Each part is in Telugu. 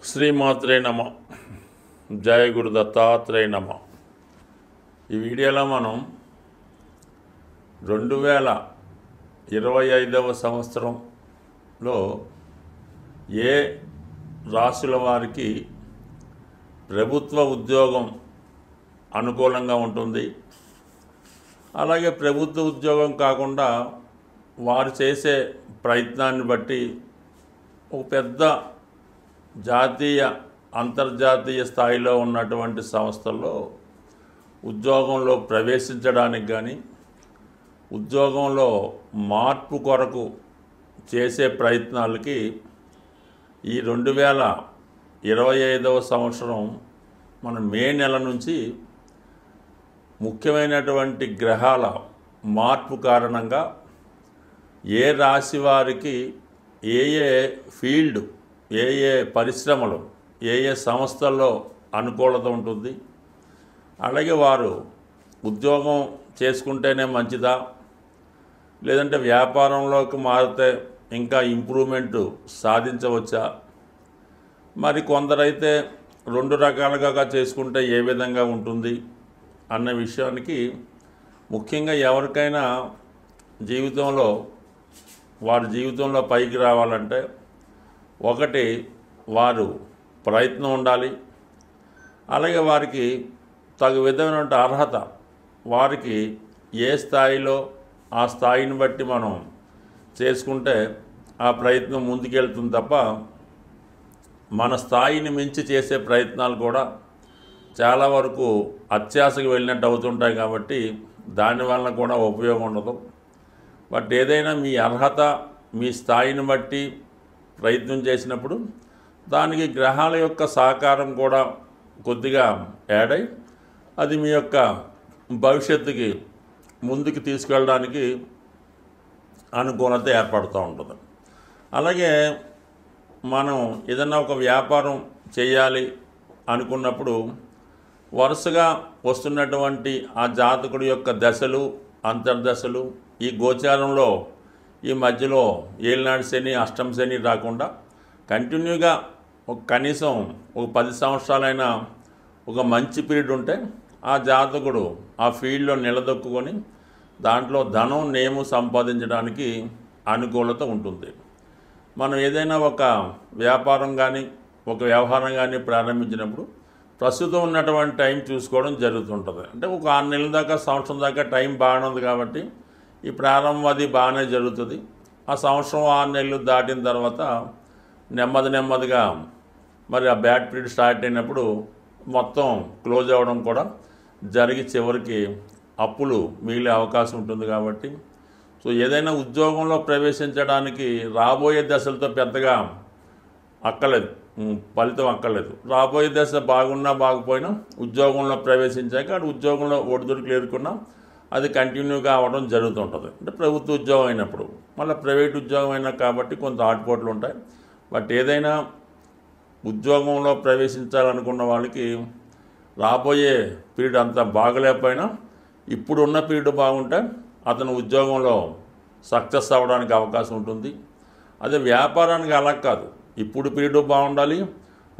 శ్రీమాత్రే నమ. జయ గురు దత్తాత్రేయ నమ. ఈ వీడియోలో మనం 2025వ సంవత్సరంలో ఏ రాశుల వారికి ప్రభుత్వ ఉద్యోగం అనుకూలంగా ఉంటుంది, అలాగే ప్రభుత్వ ఉద్యోగం కాకుండా వారు చేసే ప్రయత్నాన్ని బట్టి ఒక పెద్ద జాతీయ అంతర్జాతీయ స్థాయిలో ఉన్నటువంటి సంస్థల్లో ఉద్యోగంలో ప్రవేశించడానికి కానీ ఉద్యోగంలో మార్పు కొరకు చేసే ప్రయత్నాలకి ఈ 2025వ సంవత్సరం మన మే నెల నుంచి ముఖ్యమైనటువంటి గ్రహాల మార్పు కారణంగా ఏ రాశి వారికి ఏ ఫీల్డ్, ఏ పరిశ్రమలు, ఏ సంస్థల్లో అనుకూలత ఉంటుంది, అలాగే వారు ఉద్యోగం చేసుకుంటేనే మంచిదా, లేదంటే వ్యాపారంలోకి మారితే ఇంకా ఇంప్రూవ్మెంట్ సాధించవచ్చా, మరి కొందరైతే 2 రకాలుగా చేసుకుంటే ఏ విధంగా ఉంటుంది అన్న విషయానికి ముఖ్యంగా ఎవరికైనా జీవితంలో వారి జీవితంలో పైకి రావాలంటే ఒకటి వారు ప్రయత్నం ఉండాలి, అలాగే వారికి తగు విధమైన అర్హత, వారికి ఏ స్థాయిలో ఆ స్థాయిని బట్టి మనం చేసుకుంటే ఆ ప్రయత్నం ముందుకెళ్తుంది తప్ప మన స్థాయిని మించి చేసే ప్రయత్నాలు కూడా చాలా వరకు అత్యాశకు వెళ్ళినట్టు అవుతుంటాయి. కాబట్టి దానివల్ల కూడా ఉపయోగం ఉండదు. బట్ ఏదైనా మీ అర్హత, మీ స్థాయిని బట్టి ప్రయత్నం చేసినప్పుడు దానికి గ్రహాల యొక్క సహకారం కూడా కొద్దిగా యాడ్ అయ్యి అది మీ యొక్క భవిష్యత్తుకి ముందుకు తీసుకెళ్ళడానికి అనుకూలత ఏర్పడుతూ ఉంటుంది. అలాగే మనం ఏదన్నా ఒక వ్యాపారం చేయాలి అనుకున్నప్పుడు వరుసగా వస్తున్నటువంటి ఆ జాతకుడి యొక్క దశలు, అంతర్దశలు, ఈ గోచారంలో ఈ మధ్యలో ఏలినాడు శని, అష్టమ శని రాకుండా కంటిన్యూగా కనీసం ఒక 10 సంవత్సరాలైనా ఒక మంచి పీరియడ్ ఉంటే ఆ జాతకుడు ఆ ఫీల్డ్లో నిలదొక్కుని దాంట్లో ధనం, నేము సంపాదించడానికి అనుకూలత ఉంటుంది. మనం ఏదైనా ఒక వ్యాపారం కానీ ఒక వ్యవహారం కానీ ప్రారంభించినప్పుడు ప్రస్తుతం ఉన్నటువంటి టైం చూసుకోవడం జరుగుతుంటుంది. అంటే ఒక 6 నెలల దాకా, సంవత్సరం దాకా టైం బాగానే ఉంది కాబట్టి ఈ ప్రారంభం అది బాగానే జరుగుతుంది. ఆ సంవత్సరం 6 నెలలు దాటిన తర్వాత నెమ్మదిగా మరి ఆ బ్యాడ్ పీరియడ్ స్టార్ట్ అయినప్పుడు మొత్తం క్లోజ్ అవ్వడం కూడా జరిగి చివరికి అప్పులు మిగిలే అవకాశం ఉంటుంది. కాబట్టి సో ఏదైనా ఉద్యోగంలో ప్రవేశించడానికి రాబోయే దశలతో పెద్దగా అక్కర్లేదు, ఫలితం అక్కర్లేదు. రాబోయే దశ బాగున్నా బాగుపోయినా ఉద్యోగంలో ప్రవేశించాక అటు ఉద్యోగంలో ఒడిదుడుకులు ఎదుర్కొన్నా అది కంటిన్యూగా అవ్వడం జరుగుతుంటుంది. అంటే ప్రభుత్వ ఉద్యోగం అయినప్పుడు, మళ్ళీ ప్రైవేట్ ఉద్యోగం అయినా కాబట్టి కొంత ఆటుపోట్లు ఉంటాయి. బట్ ఏదైనా ఉద్యోగంలో ప్రవేశించాలనుకున్న వాళ్ళకి రాబోయే పీరియడ్ అంతా బాగలేకపోయినా ఇప్పుడున్న పీరియడ్ బాగుంటే అతను ఉద్యోగంలో సక్సెస్ అవ్వడానికి అవకాశం ఉంటుంది. అదే వ్యాపారానికి అలా కాదు, ఇప్పుడు పీరియడ్ బాగుండాలి,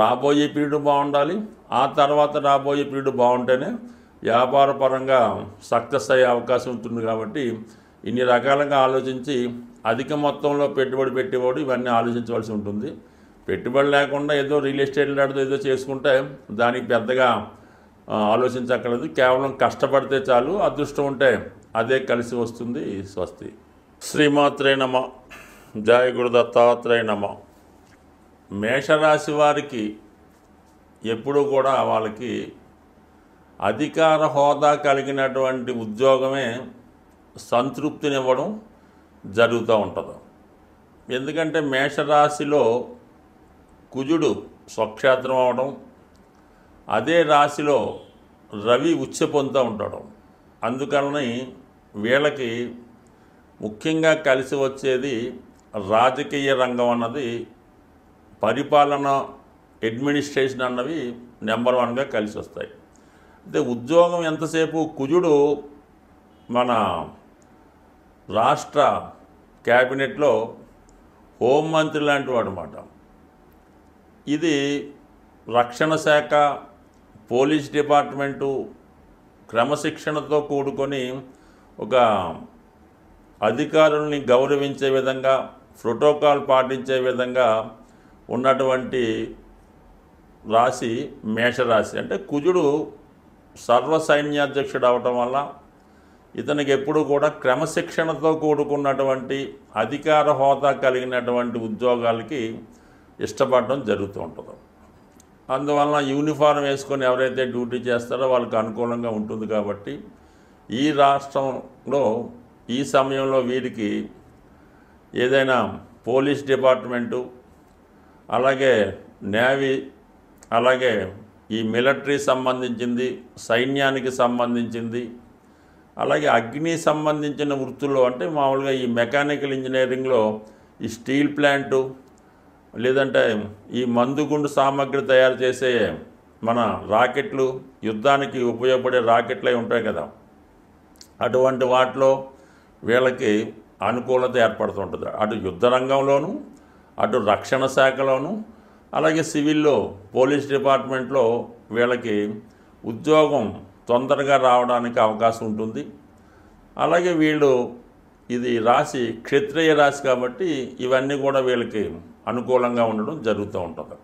రాబోయే పీరియడ్ బాగుండాలి, ఆ తర్వాత రాబోయే పీరియడ్ బాగుంటేనే వ్యాపార పరంగా సక్సెస్ అయ్యే అవకాశం ఉంటుంది. కాబట్టి ఇన్ని రకాలుగా ఆలోచించి అధిక మొత్తంలో పెట్టుబడి పెట్టేవాడు ఇవన్నీ ఆలోచించవలసి ఉంటుంది. పెట్టుబడి లేకుండా ఏదో రియల్ ఎస్టేట్ లాంటిదో ఏదో చేసుకుంటే దానికి పెద్దగా ఆలోచించక్కర్లేదు. కేవలం కష్టపడితే చాలు, అదృష్టం ఉంటే అదే కలిసి వస్తుంది. స్వస్తి. శ్రీమాత్రే నమ. జయ గురు దత్తాత్రేయ నమ. మేషరాశి వారికి ఎప్పుడూ కూడా వాళ్ళకి అధికార హోదా కలిగినటువంటి ఉద్యోగమే సంతృప్తినివ్వడం జరుగుతూ ఉంటుంది. ఎందుకంటే మేషరాశిలో కుజుడు స్వక్షేత్రం అవడం, అదే రాశిలో రవి ఉచ్చ పొందుతూ ఉంటాడు. అందుకని వీళ్ళకి ముఖ్యంగా కలిసి వచ్చేది రాజకీయ రంగం అన్నది, పరిపాలన, అడ్మినిస్ట్రేషన్ అన్నవి నెంబర్ 1గా కలిసి వస్తాయి. అయితే ఉద్యోగం ఎంతసేపు కుజుడు మన రాష్ట్ర క్యాబినెట్లో హోంమంత్రి లాంటి వాడు అన్నమాట. ఇది రక్షణ శాఖ, పోలీస్ డిపార్ట్మెంటు క్రమశిక్షణతో కూడుకొని ఒక అధికారుల్ని గౌరవించే విధంగా, ప్రోటోకాల్ పాటించే విధంగా ఉన్నటువంటి రాశి మేషరాశి. అంటే కుజుడు సర్వసైన్యాధ్యక్షుడు అవటం వల్ల ఇతనికి ఎప్పుడు కూడా క్రమశిక్షణతో కూడుకున్నటువంటి అధికార హోదా కలిగినటువంటి ఉద్యోగాలకి ఇష్టపడడం జరుగుతూ ఉంటుంది. అందువలన యూనిఫారం వేసుకొని ఎవరైతే డ్యూటీ చేస్తారో వాళ్ళకి అనుకూలంగా ఉంటుంది. కాబట్టి ఈ రాష్ట్రంలో ఈ సమయంలో వీరికి ఏదైనా పోలీస్ డిపార్ట్మెంటు, అలాగే నేవీ, అలాగే ఈ మిలిటరీ సంబంధించింది, సైన్యానికి సంబంధించింది, అలాగే అగ్ని సంబంధించిన వృత్తుల్లో అంటే మామూలుగా ఈ మెకానికల్ ఇంజనీరింగ్లో ఈ స్టీల్ ప్లాంటు, లేదంటే ఈ మందుగుండు సామాగ్రి తయారు చేసే మన రాకెట్లు, యుద్ధానికి ఉపయోగపడే రాకెట్లు అవి ఉంటాయి కదా, అటువంటి వాటిలో వీళ్ళకి అనుకూలత ఏర్పడుతుంటుంది. అటు యుద్ధ రంగంలోనూ, అటు రక్షణ శాఖలోనూ, అలాగే సివిల్లో పోలీస్ డిపార్ట్మెంట్లో వీళ్ళకి ఉద్యోగం తొందరగా రావడానికి అవకాశం ఉంటుంది. అలాగే వీళ్ళు ఇది రాశి క్షత్రియ రాశి కాబట్టి ఇవన్నీ కూడా వీళ్ళకి అనుకూలంగా ఉండడం జరుగుతూ ఉంటుంది.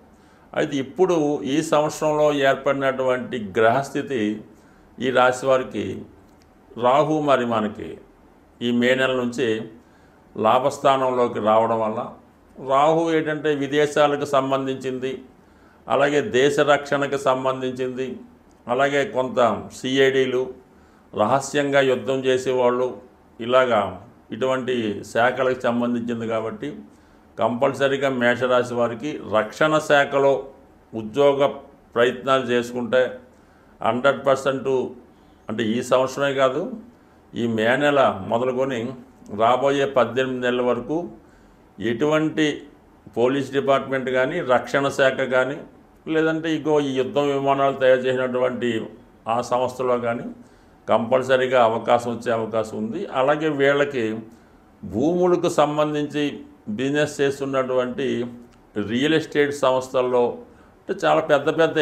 అయితే ఇప్పుడు ఈ సంవత్సరంలో ఏర్పడినటువంటి గ్రహస్థితి ఈ రాశి వారికి రాహు మరి మనకి ఈ మే నెల నుంచి లాభస్థానంలోకి రావడం వల్ల, రాహు ఏంటంటే విదేశాలకు సంబంధించింది, అలాగే దేశ రక్షణకు సంబంధించింది, అలాగే కొంత సిఐడీలు, రహస్యంగా యుద్ధం చేసేవాళ్ళు, ఇలాగా ఇటువంటి శాఖలకు సంబంధించింది. కాబట్టి కంపల్సరీగా మేషరాశి వారికి రక్షణ శాఖలో ఉద్యోగ ప్రయత్నాలు చేసుకుంటే 100% అంటే ఈ సంవత్సరమే కాదు, ఈ మే నెల మొదలుకొని రాబోయే 18 నెలల వరకు ఎటువంటి పోలీస్ డిపార్ట్మెంట్ కానీ, రక్షణ శాఖ కానీ, లేదంటే ఈ యుద్ధ విమానాలు తయారు చేసినటువంటి ఆ సంస్థలో కానీ కంపల్సరీగా అవకాశం వచ్చే అవకాశం ఉంది. అలాగే వీళ్ళకి భూములకు సంబంధించి బిజినెస్ చేస్తున్నటువంటి రియల్ ఎస్టేట్ సంస్థల్లో, అంటే చాలా పెద్ద పెద్ద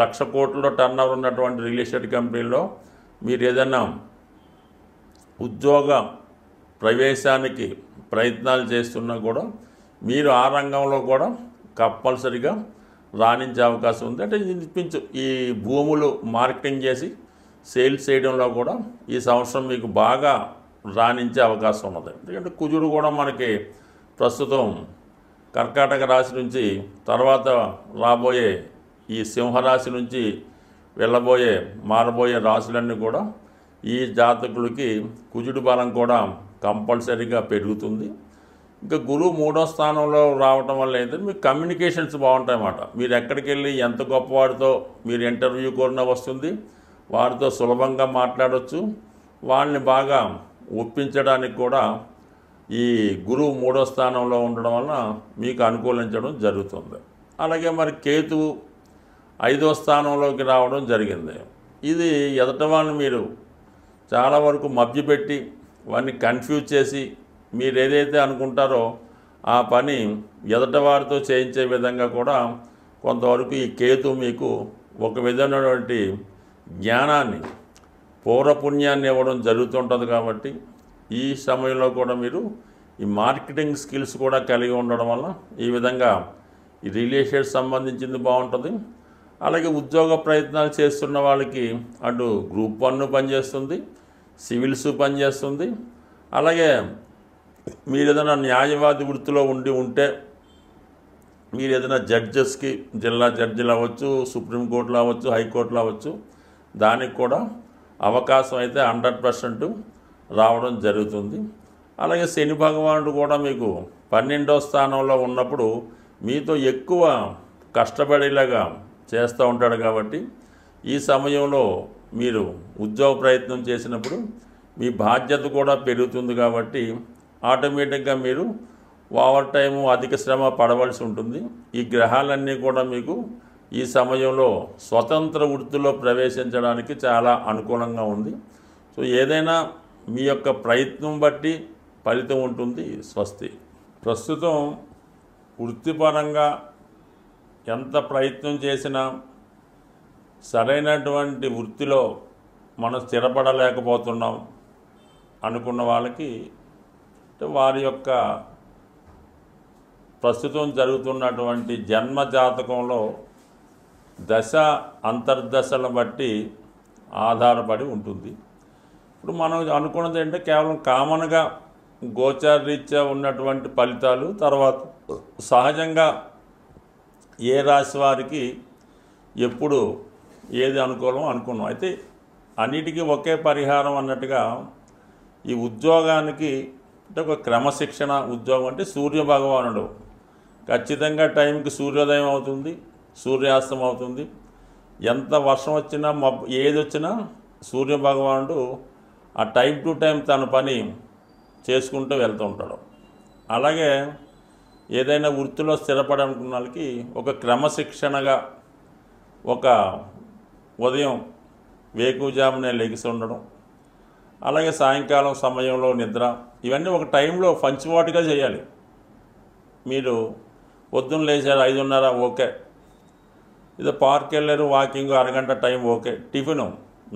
1,00,000 కోట్లలో టర్నోవర్ ఉన్నటువంటి రియల్ ఎస్టేట్ కంపెనీల్లో మీరు ఏదైనా ఉద్యోగ ప్రవేశానికి ప్రయత్నాలు చేస్తున్నా కూడా మీరు ఆ రంగంలో కూడా కంపల్సరీగా రాణించే అవకాశం ఉంది. అంటే ఇంచుమించు ఈ భూములు మార్కెటింగ్ చేసి సేల్స్ చేయడంలో కూడా ఈ సంవత్సరం మీకు బాగా రాణించే అవకాశం ఉన్నది. ఎందుకంటే కుజుడు కూడా మనకి ప్రస్తుతం కర్కాటక రాశి నుంచి తర్వాత రాబోయే ఈ సింహరాశి నుంచి వెళ్ళబోయే మారబోయే రాశులన్నీ కూడా ఈ జాతకులకి కుజుడు బలం కూడా కంపల్సరీగా పెరుగుతుంది. ఇంకా గురువు 3వ స్థానంలో రావటం వల్ల ఏంటంటే మీకు కమ్యూనికేషన్స్ బాగుంటాయన్నమాట. మీరు ఎక్కడికి వెళ్ళి ఎంత గొప్పవాడితో మీరు ఇంటర్వ్యూ కోరినా వస్తుంది, వారితో సులభంగా మాట్లాడవచ్చు, వాళ్ళని బాగా ఒప్పించడానికి కూడా ఈ గురువు 3వ స్థానంలో ఉండడం వల్ల మీకు అనుకూలించడం జరుగుతుంది. అలాగే మరి కేతువు 5వ స్థానంలోకి రావడం జరిగింది. ఇది ఎదట వాళ్ళని మీరు చాలా వరకు మభ్యపెట్టి వారిని కన్ఫ్యూజ్ చేసి మీరు ఏదైతే అనుకుంటారో ఆ పని ఎదటవారితో చేయించే విధంగా కూడా కొంతవరకు ఈ కేతు మీకు ఒక విధమైనటువంటి జ్ఞానాన్ని, పౌరపుణ్యాన్ని ఇవ్వడం జరుగుతుంటుంది. కాబట్టి ఈ సమయంలో కూడా మీరు ఈ మార్కెటింగ్ స్కిల్స్ కూడా కలిగి ఉండడం వల్ల ఈ విధంగా ఈ రియల్ ఎస్టేట్ సంబంధించింది బాగుంటుంది. అలాగే ఉద్యోగ ప్రయత్నాలు చేస్తున్న వాళ్ళకి అటు గ్రూప్ 1 పనిచేస్తుంది, సివిల్స్ పనిచేస్తుంది. అలాగే మీరు ఏదైనా న్యాయవాది వృత్తిలో ఉంటే మీరు ఏదైనా జడ్జెస్కి, జిల్లా జడ్జిలు అవ్వచ్చు, సుప్రీంకోర్టులో అవ్వచ్చు, హైకోర్టులో అవ్వచ్చు, దానికి కూడా అవకాశం అయితే 100% రావడం జరుగుతుంది. అలాగే శని భగవానుడు కూడా మీకు 12వ స్థానంలో ఉన్నప్పుడు మీతో ఎక్కువ కష్టపడేలాగా చేస్తూ ఉంటాడు. కాబట్టి ఈ సమయంలో మీరు ఉద్యోగ ప్రయత్నం చేసినప్పుడు మీ బాధ్యత కూడా పెరుగుతుంది. కాబట్టి ఆటోమేటిక్గా మీరు ఓవర్ టైము అధిక శ్రమ పడవలసి ఉంటుంది. ఈ గ్రహాలన్నీ కూడా మీకు ఈ సమయంలో స్వతంత్ర వృత్తిలో ప్రవేశించడానికి చాలా అనుకూలంగా ఉంది. సో ఏదైనా మీ యొక్క ప్రయత్నం బట్టి ఫలితం ఉంటుంది. స్వస్తి. ప్రస్తుతం వృత్తిపరంగా ఎంత ప్రయత్నం చేసినా సరైనటువంటి వృత్తిలో మనం స్థిరపడలేకపోతున్నాం అనుకున్న వాళ్ళకి వారి యొక్క ప్రస్తుతం జరుగుతున్నటువంటి జన్మ జాతకంలో దశ అంతర్దశలను బట్టి ఆధారపడి ఉంటుంది. ఇప్పుడు మనం అనుకున్నది ఏంటంటే కేవలం కామన్గా గోచారరీత్యా ఉన్నటువంటి ఫలితాలు, తర్వాత సహజంగా ఏ రాశి వారికి ఎప్పుడు ఏది అనుకూలం అనుకున్నాం. అయితే అన్నిటికీ ఒకే పరిహారం అన్నట్టుగా ఈ ఉద్యోగానికి అంటే ఒక క్రమశిక్షణ ఉద్యోగం అంటే సూర్యభగవానుడు ఖచ్చితంగా టైంకి సూర్యోదయం అవుతుంది, సూర్యాస్తం అవుతుంది. ఎంత వర్షం వచ్చినా ఏది వచ్చినా సూర్యభగవానుడు ఆ టైం టు టైం తన పని చేసుకుంటూ వెళ్తూ ఉంటాడు. అలాగే ఏదైనా వృత్తిలో స్థిరపడాలనుకున్న వాళ్ళకి ఒక క్రమశిక్షణగా ఒక ఉదయం వేకువజామునే లెగిసి ఉండడం, అలాగే సాయంకాలం సమయంలో నిద్ర, ఇవన్నీ ఒక టైంలో పంచువాటుగా చేయాలి. మీరు పొద్దున్న లేచారు 5:30 ఓకే, ఇదో పార్క్ వెళ్ళారు వాకింగ్ అరగంట టైం ఓకే, టిఫిను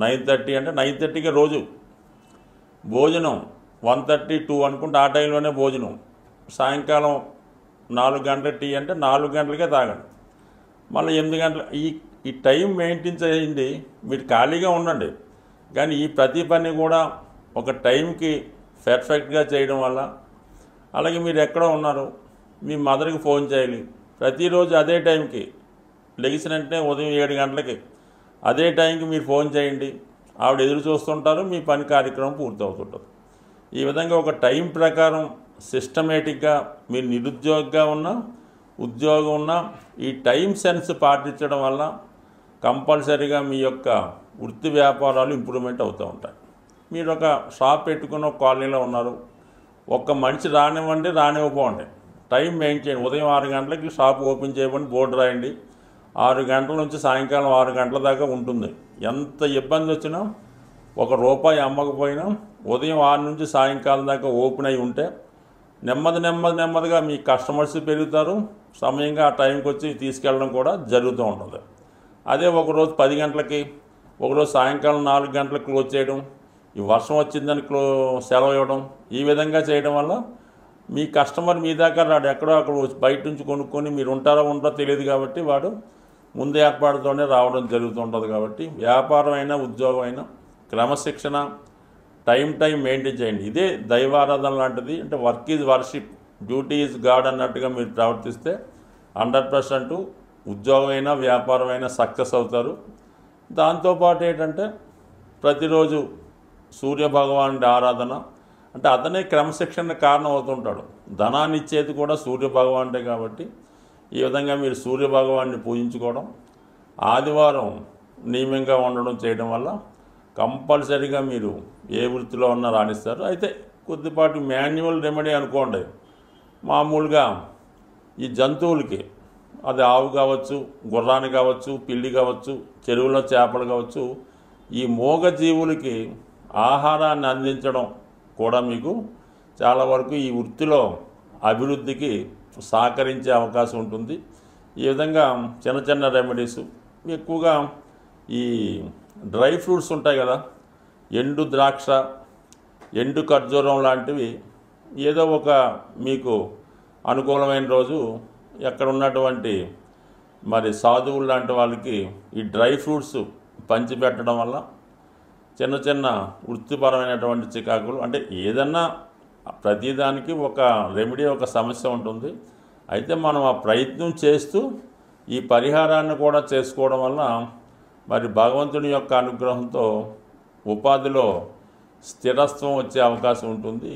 9:30 అంటే 9:30కే రోజు భోజనం 1:30, 2 అనుకుంటే ఆ టైంలోనే భోజనం, సాయంకాలం 4 గంటల టీ అంటే 4 గంటలకే తాగండి, మళ్ళీ 8 గంటల ఈ టైం మెయింటైన్ చేయండి. మీరు ఖాళీగా ఉండండి, కానీ ఈ ప్రతి పని కూడా ఒక టైంకి పర్ఫెక్ట్గా చేయడం వల్ల, అలాగే మీరు ఎక్కడో ఉన్నారు మీ మదర్కి ఫోన్ చేయాలి ప్రతిరోజు అదే టైంకి, లెగిసిన వెంటనే ఉదయం 7 గంటలకి అదే టైంకి మీరు ఫోన్ చేయండి, ఆవిడ ఎదురు చూస్తుంటారు, మీ పని కార్యక్రమం పూర్తవుతుంటుంది. ఈ విధంగా ఒక టైం ప్రకారం సిస్టమేటిక్గా మీరు నిరుద్యోగిగా ఉన్నా ఉద్యోగం ఉన్నా ఈ టైం సెన్స్ పాటించడం వల్ల కంపల్సరీగా మీ యొక్క వృత్తి వ్యాపారాలు ఇంప్రూవ్మెంట్ అవుతూ ఉంటాయి. మీరు ఒక షాప్ పెట్టుకున్న ఒక కాలనీలో ఉన్నారు, ఒక్క మనిషి రానివ్వండి రానివ్వకపోండి, టైం మెయింటైన్ ఉదయం 6 గంటలకి షాప్ ఓపెన్ చేయమని బోర్డు రాయండి, 6 గంటల నుంచి సాయంకాలం 6 గంటల దాకా ఉంటుంది. ఎంత ఇబ్బంది వచ్చినా ₹1 అమ్మకపోయినా ఉదయం 6 నుంచి సాయంకాలం దాకా ఓపెన్ అయి ఉంటే నెమ్మదిగా మీ కస్టమర్స్ పెరుగుతారు, సమయంగా ఆ టైంకి వచ్చి తీసుకెళ్ళడం కూడా జరుగుతూ ఉంటుంది. అదే ఒకరోజు 10 గంటలకి, ఒకరోజు సాయంకాలం 4 గంటలకు క్లోజ్ చేయడం, ఈ వర్షం వచ్చిందని సెలవు ఇవ్వడం, ఈ విధంగా చేయడం వల్ల మీ కస్టమర్ మీ దాకా రాడు, ఎక్కడో అక్కడ బయట నుంచి కొనుక్కొని మీరు ఉంటారో తెలియదు కాబట్టి వాడు ముందు ఏర్పాటుతోనే రావడం జరుగుతుంటుంది. కాబట్టి వ్యాపారం అయినా ఉద్యోగం అయినా క్రమశిక్షణ టైం మెయింటైన్ చేయండి. ఇదే దైవారాధన లాంటిది. అంటే work is worship, duty is God అన్నట్టుగా మీరు ప్రవర్తిస్తే 100% ఉద్యోగం అయినా వ్యాపారం అయినా సక్సెస్ అవుతారు. దాంతోపాటు ఏంటంటే ప్రతిరోజు సూర్యభగవానుడి ఆరాధన, అంటే అతనే క్రమశిక్షణ కారణం అవుతుంటాడు. ధనాన్ని ఇచ్చేది కూడా సూర్యభగవానుడే కాబట్టి ఈ విధంగా మీరు సూర్యభగవాన్ని పూజించుకోవడం, ఆదివారం నియమంగా ఉండడం చేయడం వల్ల కంపల్సరీగా మీరు ఏ వృత్తిలో ఉన్నా రాణిస్తారు. అయితే కొద్దిపాటి మాన్యువల్ రెమెడీ అనుకోండి, మామూలుగా ఈ జంతువులకి, అది ఆవు కావచ్చు, గుర్రాన్ని కావచ్చు, పిల్లి కావచ్చు, చెరువులో చేపలు కావచ్చు, ఈ మూగజీవులకి ఆహారాన్ని అందించడం కూడా మీకు చాలా వరకు ఈ వృత్తిలో అభివృద్ధికి సహకరించే అవకాశం ఉంటుంది. ఈ విధంగా చిన్న రెమెడీస్ ఎక్కువగా ఈ డ్రై ఫ్రూట్స్ ఉంటాయి కదా, ఎండు ద్రాక్ష, ఎండు ఖర్జూరం లాంటివి ఏదో ఒక మీకు అనుకూలమైన రోజు ఎక్కడ ఉన్నటువంటి మరి సాధువులు లాంటి వాళ్ళకి ఈ డ్రై ఫ్రూట్స్ పంచిపెట్టడం వల్ల చిన్న వృత్తిపరమైనటువంటి చికాకులు, అంటే ఏదన్నా ప్రతిదానికి ఒక రెమెడీ, ఒక సమస్య ఉంటుంది. అయితే మనం ఆ ప్రయత్నం చేస్తూ ఈ పరిహారాన్ని కూడా చేసుకోవడం వల్ల మరి భగవంతుని యొక్క అనుగ్రహంతో ఉపాధిలో స్థిరత్వం వచ్చే అవకాశం ఉంటుంది.